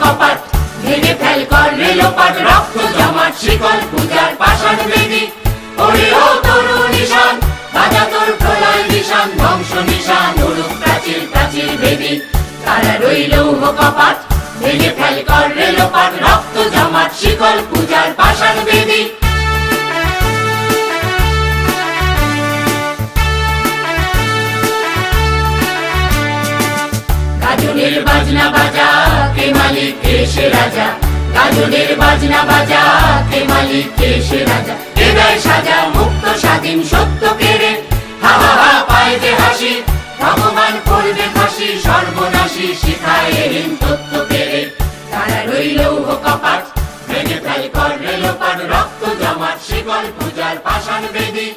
কপাট, ভেঙে ফেল কর রেলোপাট, রক্ত জমাট শিকল পূজার পাষাণ বেদী। ওরে ও তরু নিশান, বাজা তোর প্রলয় নিশান, ধ্বংস নিশান উড়ুক প্রাচীর প্রাচীর বেদী। তারা রইল কপাট, ভেঙে ফেল কর রেলোপাট, রক্ত জমাট শিকল পূজার পাষাণ বেদী। গাজনের বাজনা বাজা, কে মালিক কে সে রাজা, গাজনের বাজনা বাজা, কে মালিক কে সে রাজা। এ দেয় সাজা মুক্ত স্বাধীন সত্য কেড়ে, হা হা হা পায় যে হাসি, ভগবান করবে ফাঁসি, সর্বনাশী শিখায় এহেন তত্ত্ব পেরে। তারা রইল কপাট, ভেঙে ফেল কর রেলোপাট, রক্ত জমাট শিকল পূজার পাষাণ বেদী।